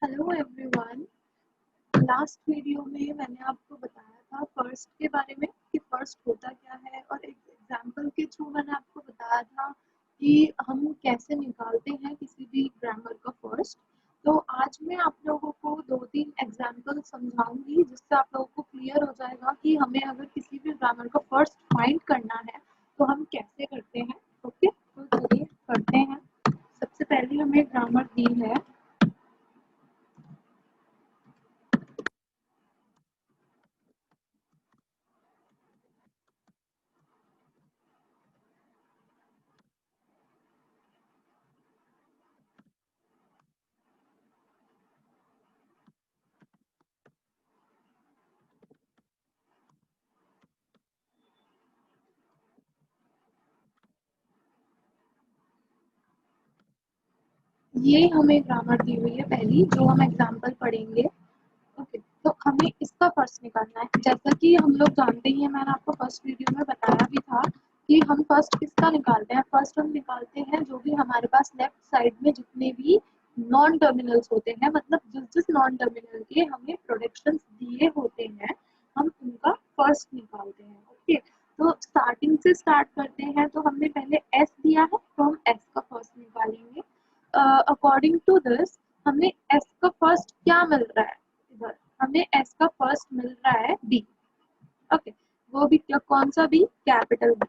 Hello everyone. Last video में मैंने आपको बताया था फर्स्ट के बारे में कि फर्स्ट होता क्या है, और एक एग्जांपल के थ्रू मैंने आपको बताया था कि हम कैसे निकालते हैं किसी भी ग्रामर का फर्स्ट। तो आज मैं आप लोगों को 2-3 एग्जांपल समझाऊंगी जिससे आप लोगों को क्लियर हो जाएगा कि हमें अगर किसी भी ग्रामर का फर्स्ट फाइंड करना है तो हम कैसे करते हैं। ओके, तो चलिए करते हैं। सबसे पहले हमें ग्रामर दी है। ये हमें ग्रामर दी हुई है पहली, जो हम एग्जाम्पल पढ़ेंगे। ओके, तो हमें इसका फर्स्ट निकालना है। जैसा कि हम लोग जानते ही हैं, मैंने आपको फर्स्ट वीडियो में बताया भी था कि हम फर्स्ट किसका निकालते हैं। फर्स्ट हम निकालते हैं जो भी हमारे पास लेफ्ट साइड में जितने भी नॉन टर्मिनल्स होते हैं, मतलब जिस जिस नॉन टर्मिनल के हमें प्रोडक्शंस दिए होते हैं, हम उनका फर्स्ट निकालते हैं। ओके, तो स्टार्टिंग से स्टार्ट करते हैं। तो हमने पहले एस दिया है, तो हम एस का फर्स्ट निकालेंगे। अकॉर्डिंग टू दिस हमें एस का फर्स्ट क्या मिल रहा है। इधर हमें एस का फर्स्ट मिल रहा है बी। ओके, वो भी क्या, कौन सा बी, कैपिटल बी।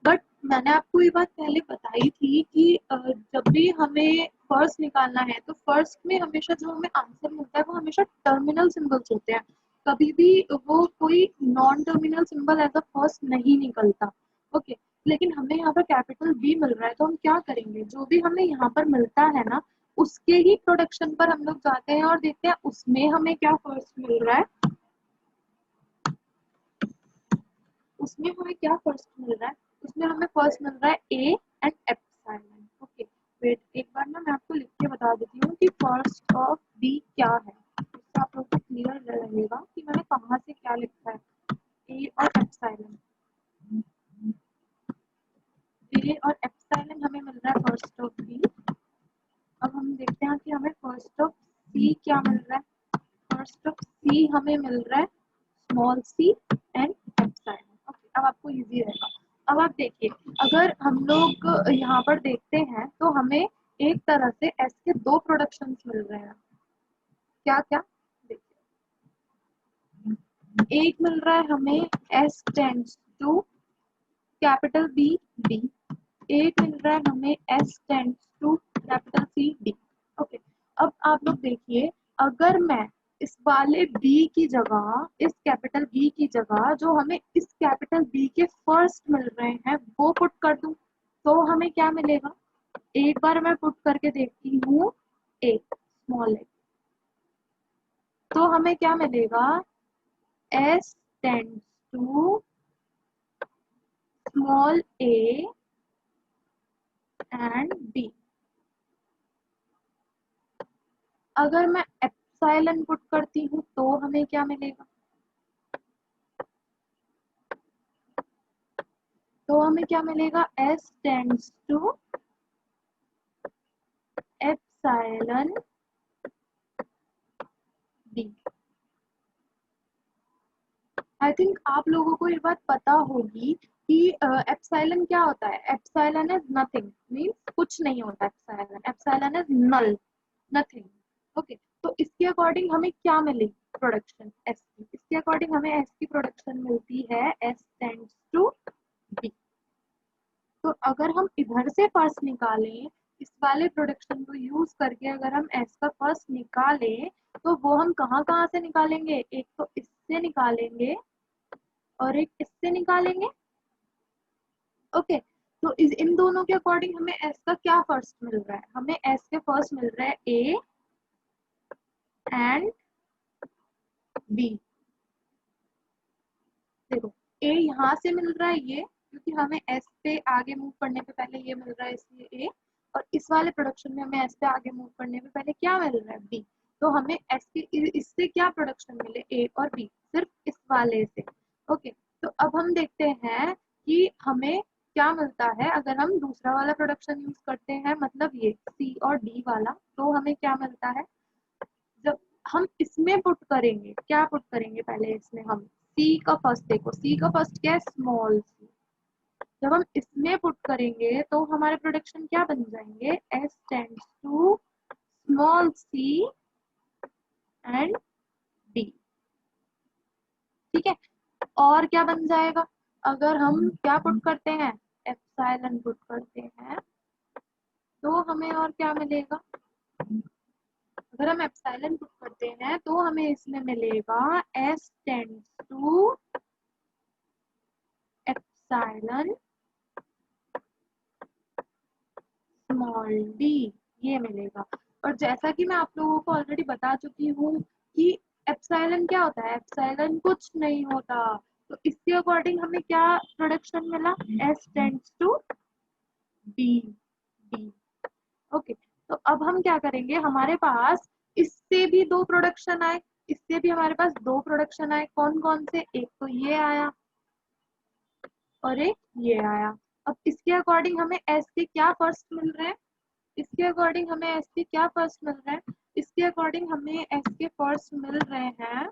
बट मैंने आपको ये बात पहले बताई थी कि जब भी हमें फर्स्ट निकालना है तो फर्स्ट में हमेशा जो हमें आंसर मिलता है वो हमेशा टर्मिनल सिंबल्स होते हैं। कभी भी वो कोई non terminal symbol as a first नहीं निकलता। ओके, लेकिन हमें यहाँ पर कैपिटल बी मिल रहा है, तो हम क्या करेंगे, जो भी हमें यहाँ पर मिलता है ना, उसके ही प्रोडक्शन पर हम लोग जाते हैं और देखते हैं उसमें हमें क्या फर्स्ट मिल रहा है। उसमें हमें क्या फर्स्ट मिल रहा है, उसमें हमें फर्स्ट मिल रहा है a and epsilon. Okay, wait, एक बार ना मैं आपको लिख के बता देती हूँ कि फर्स्ट ऑफ बी क्या है, इससे आप लोग को क्लियर रहेगा कि मैंने कहाँ से क्या लिखा है। ए और एप्सिलॉन, ए और एप्सिलॉन हमें मिल रहा है फर्स्ट ऑफ बी। अब हम देखते हैं कि हमें फर्स्ट ऑफ सी क्या मिल रहा है। फर्स्ट ऑफ सी हमें मिल रहा है small c and epsilon. Okay, अब आपको इजी रहेगा। अब आप देखिए, अगर हम लोग यहाँ पर देखते हैं तो हमें एक तरह से एस के दो प्रोडक्शंस मिल रहे हैं। क्या क्या, देखिए, एक मिल रहा है हमें S tends to capital B D. एक मिल रहा है हमें S tends to capital C D. Okay, अब आप लोग देखिए, अगर मैं इस वाले बी की जगह, इस कैपिटल बी की जगह जो हमें इस कैपिटल बी के फर्स्ट मिल रहे हैं वो पुट कर दूं, तो हमें क्या मिलेगा। एक बार मैं पुट करके देखती हूँ, ए स्मॉल ए, तो हमें क्या मिलेगा, S tends to small a and b. अगर मैं एप्सिलॉन पुट करती हूँ तो हमें क्या मिलेगा, तो हमें क्या मिलेगा, S tends to epsilon D. I think आप लोगों को ये बात पता होगी कि एप्सिलॉन क्या होता है। एप्सिलॉन इज नथिंग, मींस कुछ नहीं होता। Epsilon, epsilon is null, nothing. Okay, तो इसके अकॉर्डिंग हमें क्या मिलेगी प्रोडक्शन, एस की। इसके अकॉर्डिंग हमें एस की प्रोडक्शन मिलती है एस टेंड्स टू बी। तो अगर हम इधर से फर्स्ट निकालें, इस वाले प्रोडक्शन को यूज करके अगर हम एस का फर्स्ट निकालें, तो वो हम कहाँ कहाँ से निकालेंगे, एक तो इससे निकालेंगे और एक इससे निकालेंगे। ओके, तो इन दोनों के अकॉर्डिंग हमें एस का क्या फर्स्ट मिल रहा है, हमें एस के फर्स्ट मिल रहा है ए एंड बी। देखो, ए यहाँ से मिल रहा है ये, क्योंकि हमें एस पे आगे मूव करने पे पहले ये मिल रहा है इसलिए ए, और इस वाले प्रोडक्शन में हमें एस पे आगे मूव करने पे पहले क्या मिल रहा है, बी। तो हमें एस के इससे क्या प्रोडक्शन मिले, ए और बी, सिर्फ इस वाले से। ओके, तो अब हम देखते हैं कि हमें क्या मिलता है अगर हम दूसरा वाला प्रोडक्शन यूज करते हैं, मतलब ये सी और डी वाला, तो हमें क्या मिलता है जब हम इसमें पुट करेंगे, क्या पुट करेंगे पहले इसमें हम सी का फर्स्ट, देखो सी का फर्स्ट क्या है, स्मॉल सी। जब हम इसमें पुट करेंगे तो हमारे प्रोडक्शन क्या बन जाएंगे, S tends to small c and d. ठीक है, और क्या बन जाएगा, अगर हम क्या पुट करते हैं, एप्सिलॉन पुट करते हैं, तो हमें और क्या मिलेगा, अगर हम एप्सिलॉन पुट करते हैं तो हमें इसमें मिलेगा S tends to epsilon small d, ये मिलेगा। और जैसा कि मैं आप लोगों को ऑलरेडी बता चुकी हूँ कि एप्सिलॉन क्या होता है, एप्सिलॉन कुछ नहीं होता। तो इसके अकॉर्डिंग हमें क्या प्रोडक्शन मिला, S tends to D D. Okay, तो अब हम क्या करेंगे, हमारे पास इससे भी दो प्रोडक्शन आए, इससे भी हमारे पास दो प्रोडक्शन आए, कौन कौन से, एक तो ये आया और एक ये आया। अब इसके अकॉर्डिंग हमें एस के क्या फर्स्ट मिल रहे हैं, इसके अकॉर्डिंग हमें एस के क्या फर्स्ट मिल रहे हैं, इसके अकॉर्डिंग हमें एस के फर्स्ट मिल रहे हैं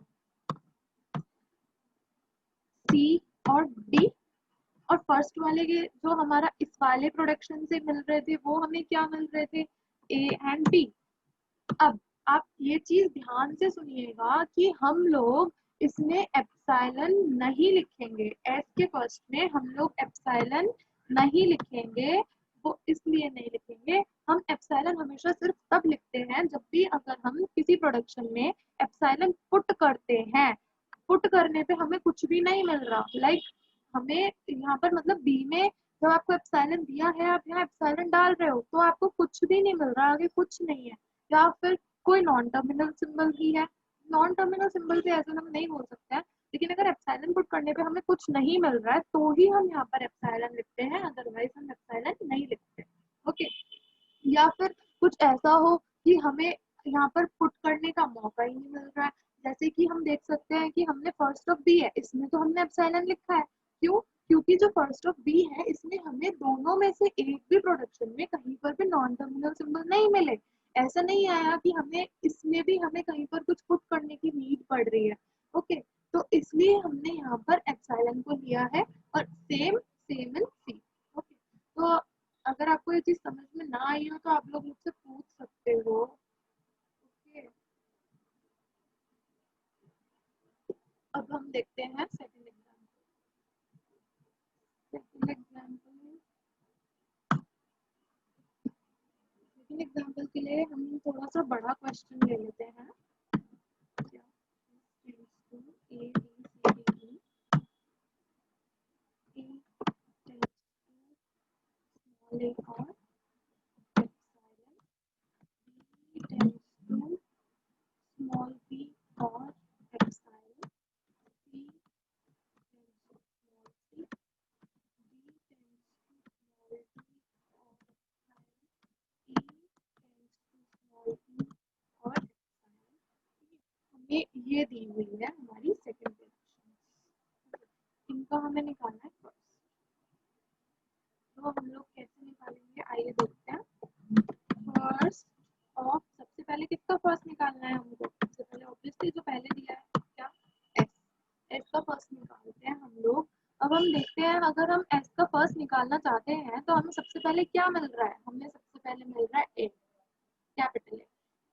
सी और डी। और फर्स्ट वाले के जो हमारा इस वाले प्रोडक्शन से मिल रहे थे वो हमें क्या मिल रहे थे, ए एंड बी। अब आप ये चीज ध्यान से सुनिएगा कि हम लोग इसमें एप्सिलॉन नहीं लिखेंगे, एस के फर्स्ट में हम लोग एप्सिलॉन नहीं लिखेंगे। वो इसलिए नहीं लिखेंगे, हम एप्सिलॉन हमेशा सिर्फ तब लिखते हैं जब भी अगर हम किसी प्रोडक्शन में एप्सिलॉन पुट करते हैं, पुट करने पे हमें कुछ भी नहीं मिल रहा, लाइक हमें यहाँ पर मतलब बी में जब आपको एप्सिलॉन दिया है, आप यहाँ एप्सिलॉन डाल रहे हो तो आपको कुछ भी नहीं मिल रहा, आगे कुछ नहीं है, या फिर कोई नॉन टर्मिनल सिंबल ही है। नॉन टर्मिनल सिंबल पे ऐसे हम नहीं बोल सकते हैं, लेकिन अगर एप्सिलॉन पुट करने पे हमें कुछ नहीं मिल रहा है तो ही हम यहाँ पर एप्सिलॉन लिखते हैं, अदरवाइज हम एप्सिलॉन नहीं लिखते। ओके, या फिर कुछ ऐसा हो कि हमें यहाँ पर पुट करने का मौका ही नहीं मिल रहा है, जैसे कि हम देख सकते हैं कि हमने फर्स्ट ऑफ बी है, इसमें तो हमने एप्सिलॉन लिखा है, क्यों, क्योंकि जो फर्स्ट ऑफ बी है इसमें हमें दोनों में से एक भी प्रोडक्शन में कहीं पर भी नॉन टर्मिनल सिंबल नहीं मिले। ऐसा नहीं आया कि हमें इसमें भी हमें कहीं पर कुछ पुट करने की नीड पड़ रही है। ओके, तो इसलिए हमने यहाँ पर एप्सिलॉन को लिया है, और same same in C. Okay, तो अगर आपको ये चीज समझ में ना आई हो तो आप लोग मुझसे पूछ सकते हो। ओके, अब हम देखते हैं second example. Second example, second example के लिए हम थोड़ा सा बड़ा क्वेश्चन ले लेते हैं। क्या A B C D E, A small A और epsilon, B tends to small B और epsilon, C tends to small C, D tends to small D और epsilon, E tends to small E और epsilon. हमें ये दी हुई है हमारी second production, इनका हमें निकालना है फर्स्ट। तो हम लोग कैसे निकालेंगे, आइए देखते हैं। फर्स्ट ऑफ, सबसे पहले किसका फर्स्ट निकालना है हमको, सबसे पहले ऑब्वियसली जो पहले दिया है क्या, एस, एस का फर्स्ट निकालते हैं हम लोग। अब हम देखते हैं अगर हम एस का फर्स्ट निकालना चाहते हैं तो हमें सबसे पहले क्या मिल रहा है, हमें सबसे पहले मिल रहा है ए, कैपिटल ए।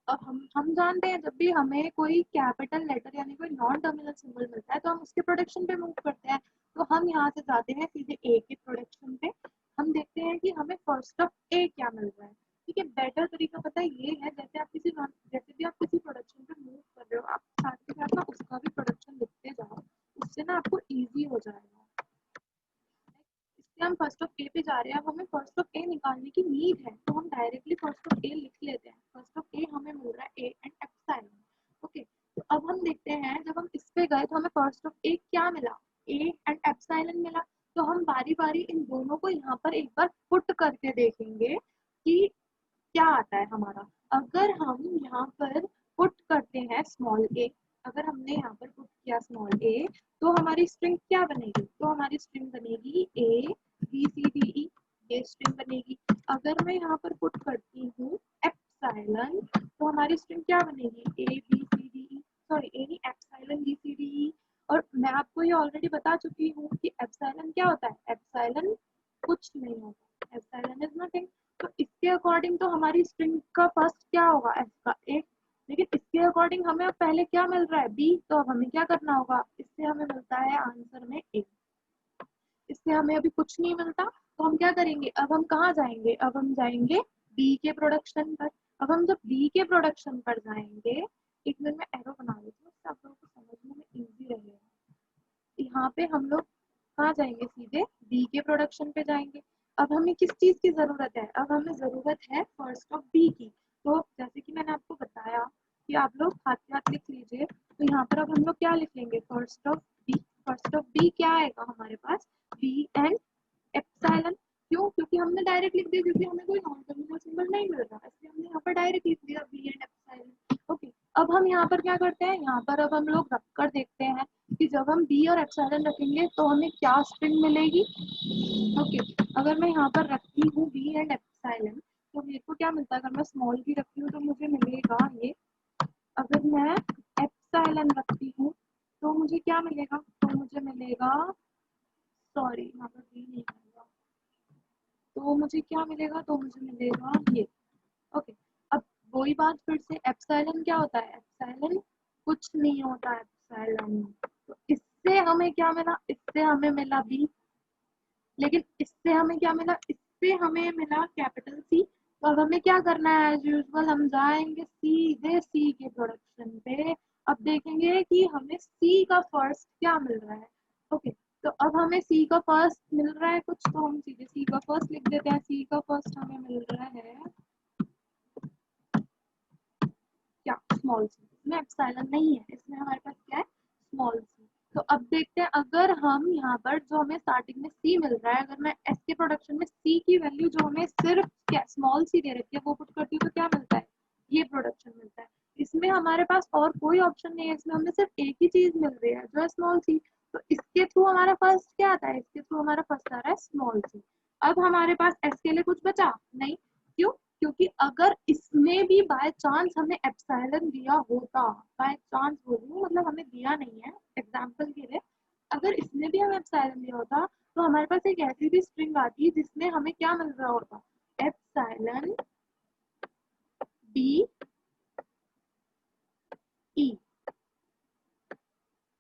अब हम जानते हैं जब भी हमें कोई कैपिटल लेटर यानी कोई नॉन टर्मिनल सिंबल मिलता है तो हम उसके प्रोडक्शन पे मूव करते हैं। तो हम यहाँ से जाते हैं सीधे ए के प्रोडक्शन पे, हम देखते हैं कि हमें फर्स्ट ऑफ ए क्या मिल रहा है। ठीक है, बेटर तरीका पता है ये है, जैसे आप किसी जैसे भी आप किसी प्रोडक्शन पे मूव कर रहे हो, आप साथ के साथ ना उसका भी प्रोडक्शन लिखते जाओ, उससे ना आपको ईजी हो जाएगा। इसलिए हम फर्स्ट ऑफ ए पे जा रहे हैं, अब हमें फर्स्ट ऑफ ए निकालने की नीड है तो हम डायरेक्टली फर्स्ट ऑफ ए लिख लेते हैं। फर्स्ट ऑफ ए हमें मिल रहा है ए एंड एप्सिलॉन। ओके, तो अब हम देखते हैं जब हम इस पे गए तो हमें फर्स्ट ऑफ ए क्या मिला, ए एंड एप्सिलॉन मिला। तो हम बारी बारी इन दोनों को यहाँ पर एक बार पुट करके देखेंगे कि क्या आता है हमारा। अगर हम यहाँ पर पुट करते हैं स्मॉल ए, अगर हमने यहाँ पर पुट किया स्मॉल ए तो हमारी स्ट्रिंग क्या बनेगी, तो हमारी स्ट्रिंग बनेगी ए बी सी डी ई, ये स्ट्रिंग बनेगी। अगर मैं यहाँ पर पुट करती हूँ एप्सिलॉन, तो हमारी स्ट्रिंग क्या बनेगी, A B C D E, sorry A नहीं, epsilon B C D E. और मैं आपको ये ऑलरेडी बता चुकी हूँ कि एप्सिलॉन क्या होता है, एप्सिलॉन कुछ नहीं होता, एप्सिलॉन इज नथिंग। तो इसके अकॉर्डिंग तो हमारी स्ट्रिंग का फर्स्ट क्या होगा, एफ का एक। लेकिन इसके अकॉर्डिंग हमें अब पहले क्या मिल रहा है, बी, तो अब हमें क्या करना होगा, इससे हमें मिलता है आंसर में ए, इससे हमें अभी कुछ नहीं मिलता। तो हम क्या करेंगे, अब हम कहाँ जाएंगे, अब हम जाएंगे बी के प्रोडक्शन पर। अब हम जब बी के प्रोडक्शन पर जाएंगे, एक मिनट में एरो बना देती हूँ, इससे आप लोगों को समझने में इजी रहेगा। यहाँ पे हम लोग कहाँ जाएंगे, सीधे बी के प्रोडक्शन पे जाएंगे। अब हमें किस चीज की जरूरत है, अब हमें जरूरत है फर्स्ट ऑफ बी की। तो जैसे कि मैंने आपको बताया कि आप लोग हाथ के हाथ लिख लीजिए, तो यहाँ पर अब हम लोग क्या लिख लेंगे, first of B. First of B क्या आएगा हमारे पास, बी एंड एप्सिलॉन। क्यों, क्योंकि हमने डायरेक्ट लिख दिया, क्योंकि हमें कोई नॉन टर्मिनल सिंबल नहीं मिल रहा, इसलिए हमने यहाँ पर डायरेक्ट लिख दिया बी एंड एप्सिलॉन। ओके, अब हम यहाँ पर क्या करते हैं, यहाँ पर अब हम लोग रख कर देखते हैं कि जब हम बी और एप्सिलॉन रखेंगे तो हमें क्या स्ट्रिंग मिलेगी। ओके, अगर मैं यहाँ पर रखती हूँ बी एंड एप्सिलॉन, तो मेरे को क्या मिलता है, अगर मैं स्मॉल बी रखती हूँ तो मुझे मिलेगा ये। अगर मैं एप्सिलॉन रखती हूँ तो मुझे क्या मिलेगा, तो मुझे मिलेगा, सॉरी यहाँ पर बी नहीं मिलेगा, तो मुझे क्या मिलेगा, तो मुझे मिलेगा ये। ओके, अब वही बात फिर से, एप्सिलॉन क्या होता है, एप्सिलॉन कुछ नहीं होता, एप्सिलॉन। तो इससे हमें क्या मिला, इससे हमें मिला बी, लेकिन इससे हमें क्या मिला, इससे हमें मिला कैपिटल सी। तो अब हमें क्या करना है, एज यूजुअल हम जाएंगे सीधे सी के प्रोडक्शन पे। अब देखेंगे कि हमें सी का फर्स्ट क्या मिल रहा है। ओके, तो अब हमें सी का फर्स्ट मिल रहा है कुछ, तो हम सीधे सी का फर्स्ट लिख देते हैं। सी का फर्स्ट हमें मिल रहा है क्या, स्मॉल सी। इसमें एप्सिलॉन नहीं है, इसमें हमारे पास क्या है, स्मॉल सी। तो अब देखते हैं, अगर हम यहाँ पर जो हमें स्टार्टिंग में सी मिल रहा है, अगर मैं एस के प्रोडक्शन में सी की वैल्यू जो हमें सिर्फ क्या स्मॉल सी दे रखी है वो पुट करती हूँ, तो क्या मिलता है, ये प्रोडक्शन मिलता है। इसमें हमारे पास और कोई ऑप्शन नहीं है, इसमें हमें सिर्फ एक ही चीज मिल रही है जो है स्मॉल सी। तो इसके थ्रू हमारा फर्स्ट क्या आता है, इसके थ्रू हमारा फर्स्ट आ रहा है स्मॉल सी। अब हमारे पास एस के लिए कुछ बचा नहीं, क्यों, क्योंकि अगर इसमें भी बाय चांस हमें एप्सिलॉन दिया होता, बाय चांस बोल रही हूँ, मतलब हमें दिया नहीं है, एग्जांपल के लिए अगर इसमें भी हमें एप्सिलॉन दिया होता, तो हमारे पास एक ऐसी भी स्ट्रिंग आती जिसमें हमें क्या मिल रहा होता, एप्सिलॉन बी ई।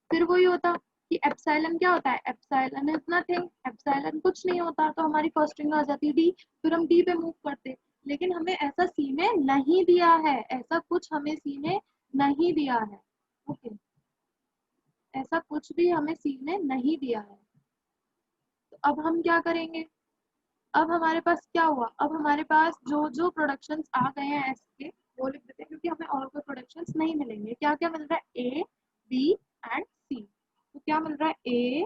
फिर वही होता कि एप्सिलॉन क्या होता है, एप्सिलॉन इज नथिंग, एप्सिलॉन कुछ नहीं होता, तो हमारी फर्स्ट स्ट्रिंग आ जाती डी, फिर हम डी पे मूव करते। लेकिन हमें ऐसा सी में नहीं दिया है, ऐसा कुछ हमें सी में नहीं दिया है। ओके, ऐसा कुछ भी हमें सी में नहीं दिया है। तो अब हम क्या करेंगे, अब हमारे पास क्या हुआ, अब हमारे पास जो जो प्रोडक्शंस आ गए हैं एस के वो लिख देते हैं, क्योंकि हमें और कोई प्रोडक्शंस नहीं मिलेंगे। क्या क्या मिल रहा है, ए बी एंड सी। तो क्या मिल रहा है, ए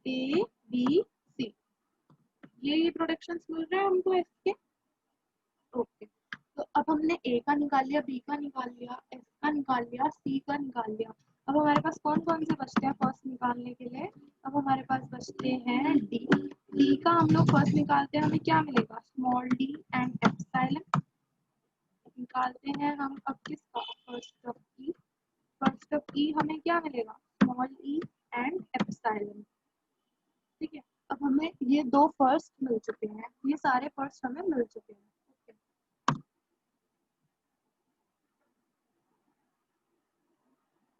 बी सी, ये प्रोडक्शंस मिल रहे हैं हमको इसके। ओके, तो अब हमने ए का निकाल लिया, बी का निकाल लिया, एस का निकाल लिया, सी का निकाल लिया। अब हमारे पास कौन कौन से बचते हैं फर्स्ट निकालने के लिए, अब हमारे पास बचते हैं डी। डी का हम लोग फर्स्ट निकालते हैं, हमें क्या मिलेगा, स्मॉल डी एंड एप्सिलॉन। निकालते हैं हम अब किसका, first of E. First of E हमें क्या मिलेगा, स्मॉल ई एंड एप्सिलॉन। ठीक है, अब हमें ये दो फर्स्ट मिल चुके हैं, ये सारे फर्स्ट हमें मिल चुके हैं। ओके,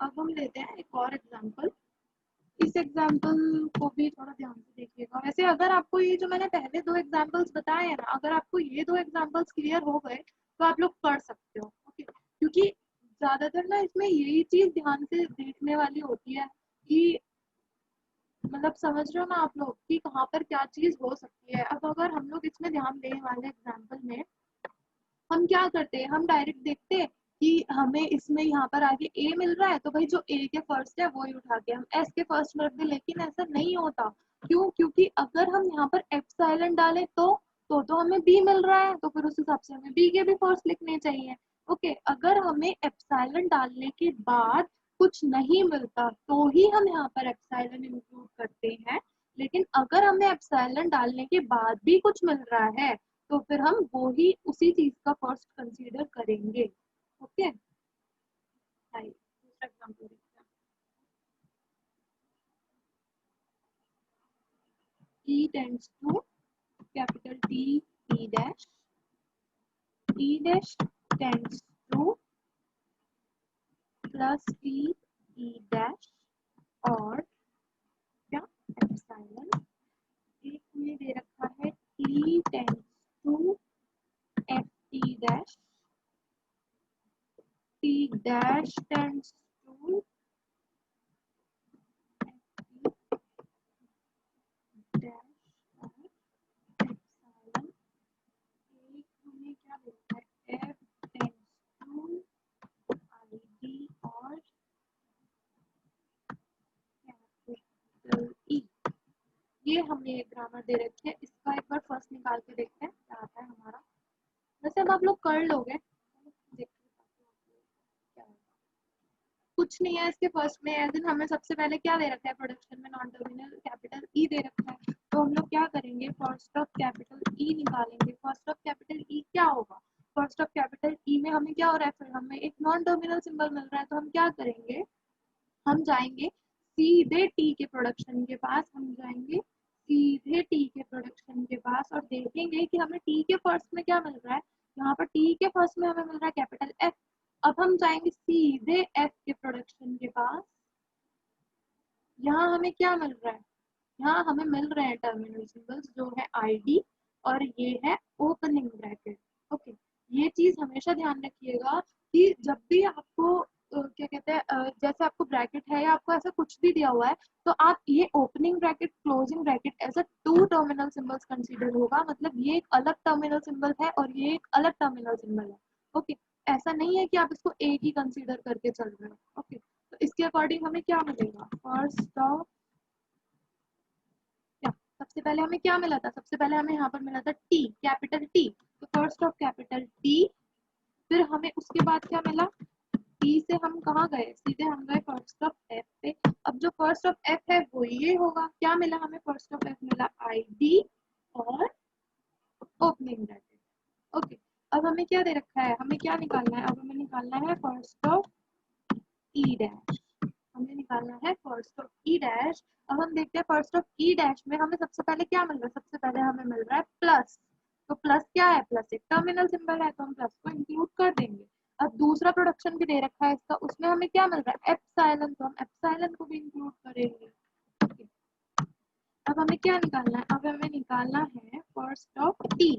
अब हम लेते हैं एक और एग्जांपल। इस एग्जांपल को भी थोड़ा ध्यान से देखिएगा। वैसे अगर आपको ये जो मैंने पहले दो एग्जांपल्स बताए हैं ना, अगर आपको ये दो एग्जांपल्स क्लियर हो गए तो आप लोग कर सकते हो। ओके, क्योंकि ज्यादातर ना इसमें यही चीज ध्यान से देखने वाली होती है कि मतलब समझ रहे हो ना आप लोग कि कहाँ पर क्या चीज हो सकती है। अब अगर हम लोग इसमें ध्यान देने वाले एग्जाम्पल में हम क्या करते हैं, हम डायरेक्ट देखते हैं कि हमें इसमें यहाँ पर आगे ए मिल रहा है, तो भाई जो ए के फर्स्ट है वो ही उठा के हम एस के फर्स्ट में रख दें। लेकिन ऐसा नहीं होता, क्यों, क्योंकि अगर हम यहाँ पर एप्सिलॉन डालें तो हमें बी मिल रहा है, तो फिर उस हिसाब से हमें बी के भी फर्स्ट लिखने चाहिए। ओके, अगर हमें एप्सिलॉन डालने के बाद कुछ नहीं मिलता तो ही हम यहाँ पर एप्सिलॉन इंक्लूड करते हैं, लेकिन अगर हमें एप्सिलॉन डालने के बाद भी कुछ मिल रहा है तो फिर हम वो ही उसी चीज का फर्स्ट कंसीडर करेंगे। ओके, दूसरा एग्जाम्पल देखते हैं। E tends to capital T E dash, E dash tends to plus T E dash और क्या एप्सिलॉन, एक में दे रखा है T tends to F T dash, T dash tends to F T dash और एप्सिलॉन, एक हमें क्या दे रखा है F tends to I D और ई। ये हमने एक ग्रामर दे रखी है, इसका एक बार फर्स्ट निकाल के देखते हैं क्या आता है हमारा। वैसे अब आप लोग कर लोगे, क्या कुछ नहीं है इसके फर्स्ट में, एज इन हमें सबसे पहले क्या दे रखा है प्रोडक्शन में, नॉन टर्मिनल कैपिटल ई दे रखा है, तो हम लोग क्या करेंगे फर्स्ट ऑफ कैपिटल ई निकालेंगे। फर्स्ट ऑफ कैपिटल ई क्या होगा, फर्स्ट ऑफ कैपिटल ई में हमें क्या हो रहा है, फिर हमें एक नॉन टर्मिनल सिंबल मिल रहा है, तो हम क्या करेंगे, हम जाएंगे सीधे टी के प्रोडक्शन के पास, हम जाएंगे सीधे टी के प्रोडक्शन के पास और देखेंगे कि हमें टी के फर्स्ट में क्या मिल रहा है। यहाँ पर टी के फर्स्ट में हमें मिल रहा है कैपिटल एफ। अब हम जाएंगे सीधे एफ के प्रोडक्शन के पास, यहाँ हमें क्या मिल रहा है, यहाँ हमें मिल रहे हैं टर्मिनल सिंबल्स जो है आईडी और ये है ओपनिंग ब्रैकेट। ओके, ये चीज हमेशा ध्यान रखिएगा कि जब भी आपको क्या कहते हैं जैसे आपको ब्रैकेट है या आपको ऐसा कुछ भी दिया हुआ है तो आप ये ओपनिंग ब्रैकेट क्लोजिंग ब्रैकेट ऐसा टू टर्मिनल सिंबल्स कंसीडर होगा, मतलब ये एक अलग टर्मिनल सिंबल है और ये एक अलग टर्मिनल सिंबल है। ओके, ऐसा नहीं है कि आप इसको एक ही कंसीडर करके चल रहे हो। ओके, तो इसके अकॉर्डिंग हमें क्या मिलेगा, फर्स्ट ऑफ क्या, सबसे पहले हमें क्या मिला था, सबसे पहले हमें यहाँ पर मिला था टी कैपिटल टी, तो फर्स्ट ऑफ कैपिटल टी, फिर हमें उसके बाद क्या मिला, टी से हम कहाँ गए, सीधे हम गए फर्स्ट ऑफ एफ पे। अब जो फर्स्ट ऑफ एफ है वो ये होगा, क्या मिला हमें, फर्स्ट ऑफ एफ मिला आईडी और ओपनिंग ब्रैकेट। ओके, अब हमें क्या दे रखा है, हमें क्या निकालना है, अब हमें निकालना है फर्स्ट ऑफ ई डैश, हमें निकालना है फर्स्ट ऑफ ई डैश। अब हम देखते हैं फर्स्ट ऑफ ई डैश में हमें सबसे पहले क्या मिल रहा है, सबसे पहले हमें मिल रहा है प्लस, तो प्लस क्या है, प्लस एक टर्मिनल सिंबल है तो हम प्लस को इंक्लूड कर देंगे। अब दूसरा प्रोडक्शन भी दे रखा है इसका, उसमें हमें क्या मिल रहा है एप्सिलॉन, तो हम एप्सिलॉन को भी इंक्लूड करेंगे। ओके, अब हमें क्या निकालना है, अब हमें निकालना है first of T,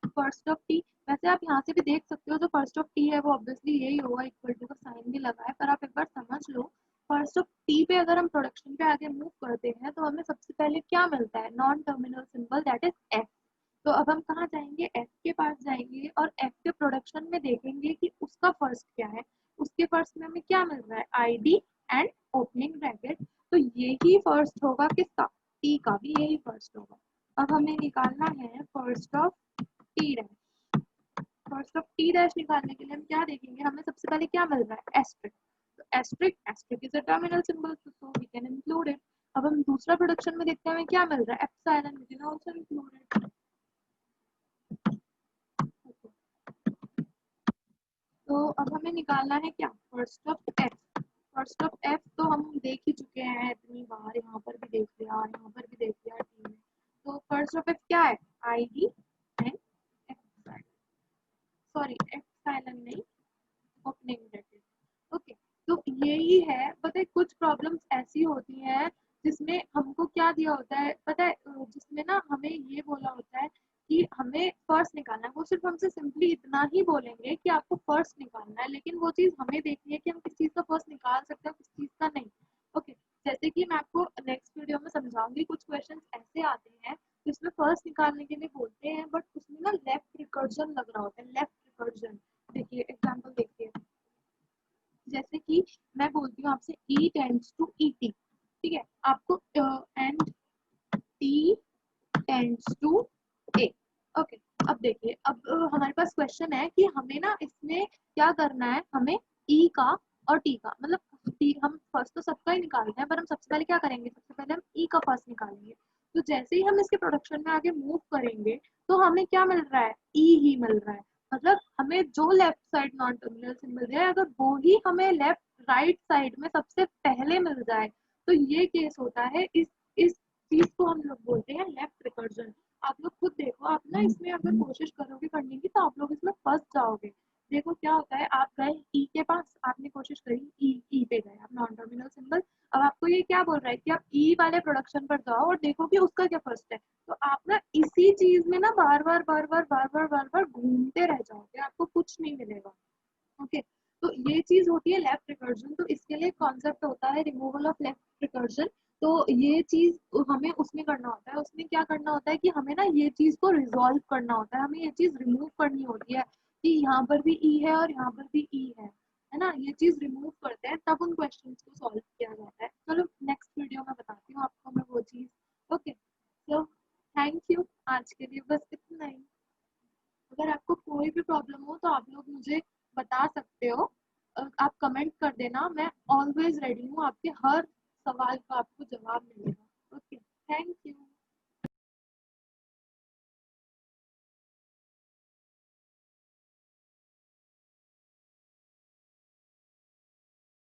first of T. वैसे आप यहाँ से भी देख सकते हो जो फर्स्ट ऑफ टी है वो ऑब्वियसली यही होगा, इक्वल टू का साइन भी लगा है, पर आप एक बार समझ लो फर्स्ट ऑफ टी पे अगर हम प्रोडक्शन पे आगे मूव करते हैं तो हमें सबसे पहले क्या मिलता है, non terminal symbol that is F. तो अब हम कहाँ जाएंगे, एफ के पास जाएंगे और एफ के प्रोडक्शन में देखेंगे कि उसका फर्स्ट क्या है, उसके फर्स्ट में हमें क्या मिल रहा है आईडी एंड ओपनिंग ब्रैकेट, तो यही फर्स्ट होगा किसका, टी का भी यही फर्स्ट होगा। अब हमें निकालना है first of T dash, first of T dash निकालने के लिए हम क्या देखेंगे, हमें सबसे पहले क्या मिल रहा है एस्ट्रिक, तो asterisk asterisk is a terminal symbol so we can include it. अब हम दूसरा प्रोडक्शन में देखते हैं हमें क्या मिल रहा है epsilon, we can also include it. तो अब हमें निकालना है क्या, first of F, first of F तो हम देख ही चुके हैं इतनी बार, यहाँ पर भी देख लिया यहाँ पर भी देख लिया टी में। तो फर्स्ट ऑफ एफ क्या है ID and epsilon, sorry epsilon नहीं ओपनिंग ब्रैकेट। ओके, तो यही है, पता है कुछ प्रॉब्लम्स ऐसी होती हैं जिसमें हमको क्या दिया होता है पता है, जिसमें ना हमें ये बोला होता है कि हमें फर्स्ट निकालना है, वो सिर्फ हमसे सिंपली इतना ही बोलेंगे कि आपको फर्स्ट निकालना है, लेकिन वो चीज़ हमें देखनी है कि हम किस चीज़ का फर्स्ट निकाल सकते हैं किस चीज़ का नहीं। ओके, जैसे कि मैं आपको नेक्स्ट वीडियो में समझाऊंगी, कुछ क्वेश्चन ऐसे आते हैं जिसमें फर्स्ट निकालने के लिए बोलते हैं बट उसमें ना लेफ्ट रिकर्जन लग रहा होता है, लेफ्ट रिकर्जन। देखिए एग्जाम्पल देखिए, जैसे कि मैं बोलती हूँ आपसे E टेंड्स टू ET, ठीक है, आपको and T tends to A। Okay, अब देखिए अब हमारे पास क्वेश्चन है कि हमें ना इसमें क्या करना है, हमें E का और T का मतलब डी हम फर्स्ट तो सबका ही निकालते हैं, पर हम सबसे पहले क्या करेंगे, सबसे पहले हम ई का फर्स्ट निकालेंगे। तो जैसे ही हम इसके प्रोडक्शन में आगे मूव करेंगे तो हमें क्या मिल रहा है, ई ही मिल रहा है। मतलब हमें जो left side non terminal symbol है, अगर वो ही हमें लेफ्ट राइट साइड में सबसे पहले मिल जाए तो ये केस होता है। इस चीज को हम लोग बोलते हैं लेफ्ट रिकर्जन। आप लोग खुद देखो, आप ना इसमें अगर कोशिश करोगे करने की तो आप लोग इसमें फंस जाओगे। देखो क्या होता है, आप गए ई के पास, आपने कोशिश करी, ई पे गए आप, नॉन टर्मिनल सिंबल। अब आपको ये क्या बोल रहा है कि आप ई वाले प्रोडक्शन पर जाओ और देखो कि उसका क्या फर्स्ट है। तो आप ना इसी चीज में ना बार बार बार बार बार बार बार बार घूमते रह जाओगे, आपको कुछ नहीं मिलेगा। ओके, तो ये चीज होती है लेफ्ट रिकर्जन। तो इसके लिए कॉन्सेप्ट होता है रिमूवल ऑफ लेफ्ट रिकर्जन। तो ये चीज हमें उसमें करना होता है, उसमें क्या करना होता है कि हमें ना ये चीज को रिजॉल्व करना होता है, हमें ये चीज रिमूव करनी होती है कि यहाँ पर भी ई है और यहाँ पर भी ई है ना। ये चीज रिमूव करते हैं तब उन क्वेश्चंस को सॉल्व किया जाता है। चलो नेक्स्ट वीडियो में बताती हूँ आपको मैं वो चीज। ओके, सो थैंक यू, आज के लिए बस इतना ही। अगर आपको कोई भी प्रॉब्लम हो तो आप लोग मुझे बता सकते हो। आप कमेंट कर देना, मैं ऑलवेज रेडी हूँ, आपके हर सवाल का आपको जवाब मिलेगा। Okay, thank you.